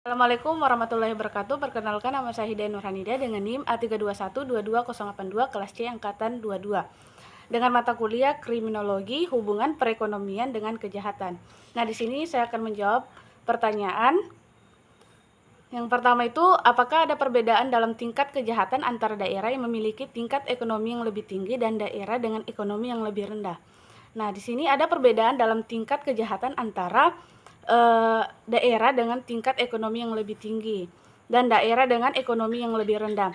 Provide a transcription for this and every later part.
Assalamualaikum warahmatullahi wabarakatuh. Perkenalkan, nama saya Hidayah Nurhanida dengan NIM A3212282 kelas C angkatan 22. Dengan mata kuliah Kriminologi Hubungan Perekonomian dengan Kejahatan. Nah, di sini saya akan menjawab pertanyaan. Yang pertama itu, apakah ada perbedaan dalam tingkat kejahatan antara daerah yang memiliki tingkat ekonomi yang lebih tinggi dan daerah dengan ekonomi yang lebih rendah? Nah, di sini ada perbedaan dalam tingkat kejahatan antara daerah dengan tingkat ekonomi yang lebih tinggi dan daerah dengan ekonomi yang lebih rendah.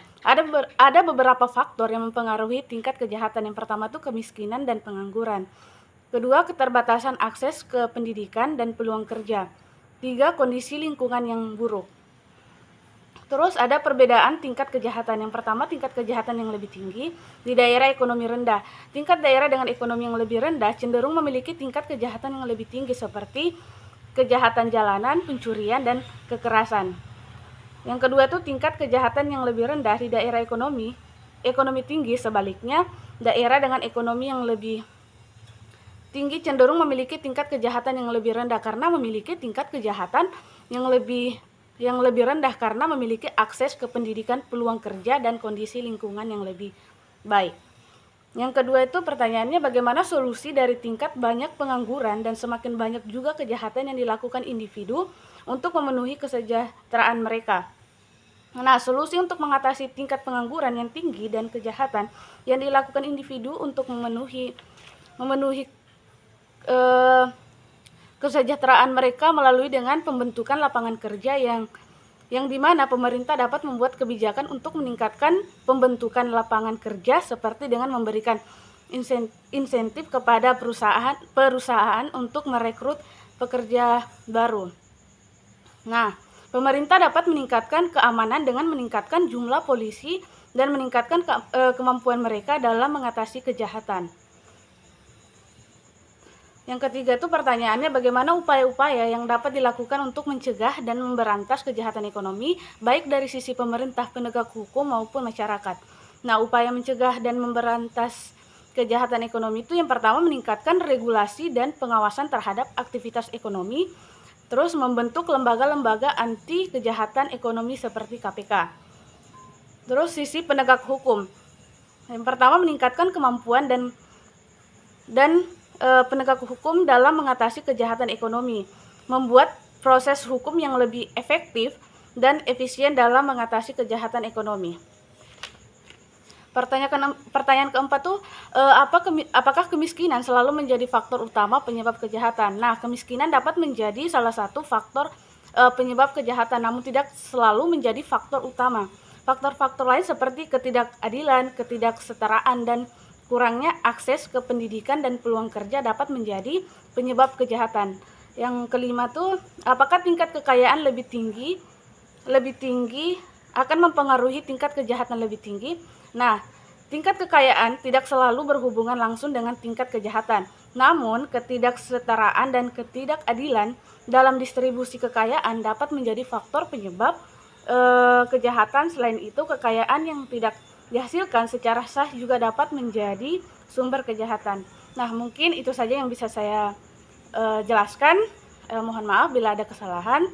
Ada beberapa faktor yang mempengaruhi tingkat kejahatan. Yang pertama itu kemiskinan dan pengangguran. Kedua, keterbatasan akses ke pendidikan dan peluang kerja. Tiga, kondisi lingkungan yang buruk. Terus ada perbedaan tingkat kejahatan. Yang pertama, tingkat kejahatan yang lebih tinggi di daerah ekonomi rendah. Tingkat daerah dengan ekonomi yang lebih rendah cenderung memiliki tingkat kejahatan yang lebih tinggi seperti kejahatan jalanan, pencurian, dan kekerasan. Yang kedua itu tingkat kejahatan yang lebih rendah di daerah ekonomi tinggi. Sebaliknya, daerah dengan ekonomi yang lebih tinggi cenderung memiliki tingkat kejahatan yang lebih rendah karena memiliki tingkat kejahatan yang lebih rendah karena memiliki akses ke pendidikan, peluang kerja, dan kondisi lingkungan yang lebih baik. Yang kedua itu pertanyaannya, bagaimana solusi dari tingkat banyak pengangguran dan semakin banyak juga kejahatan yang dilakukan individu untuk memenuhi kesejahteraan mereka. Nah, solusi untuk mengatasi tingkat pengangguran yang tinggi dan kejahatan yang dilakukan individu untuk memenuhi kesejahteraan mereka melalui dengan pembentukan lapangan kerja yang dimana pemerintah dapat membuat kebijakan untuk meningkatkan pembentukan lapangan kerja seperti dengan memberikan insentif kepada perusahaan untuk merekrut pekerja baru. Nah, pemerintah dapat meningkatkan keamanan dengan meningkatkan jumlah polisi dan meningkatkan kemampuan mereka dalam mengatasi kejahatan. Yang ketiga itu pertanyaannya, bagaimana upaya-upaya yang dapat dilakukan untuk mencegah dan memberantas kejahatan ekonomi, baik dari sisi pemerintah, penegak hukum, maupun masyarakat. Nah, upaya mencegah dan memberantas kejahatan ekonomi itu yang pertama meningkatkan regulasi dan pengawasan terhadap aktivitas ekonomi, terus membentuk lembaga-lembaga anti kejahatan ekonomi seperti KPK. Terus sisi penegak hukum. Yang pertama meningkatkan kemampuan dan penegak hukum dalam mengatasi kejahatan ekonomi, membuat proses hukum yang lebih efektif dan efisien dalam mengatasi kejahatan ekonomi. Pertanyaan keempat tuh, apakah kemiskinan selalu menjadi faktor utama penyebab kejahatan? Nah, kemiskinan dapat menjadi salah satu faktor penyebab kejahatan, namun tidak selalu menjadi faktor utama. Faktor-faktor lain seperti ketidakadilan, ketidaksetaraan, dan kurangnya akses ke pendidikan dan peluang kerja dapat menjadi penyebab kejahatan. Yang kelima tuh, apakah tingkat kekayaan lebih tinggi akan mempengaruhi tingkat kejahatan lebih tinggi? Nah, tingkat kekayaan tidak selalu berhubungan langsung dengan tingkat kejahatan. Namun, ketidaksetaraan dan ketidakadilan dalam distribusi kekayaan dapat menjadi faktor penyebab kejahatan. Selain itu, kekayaan yang tidak dihasilkan secara sah juga dapat menjadi sumber kejahatan. Nah, mungkin itu saja yang bisa saya jelaskan. Mohon maaf bila ada kesalahan.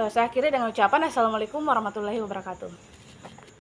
Saya akhiri dengan ucapan Assalamualaikum warahmatullahi wabarakatuh.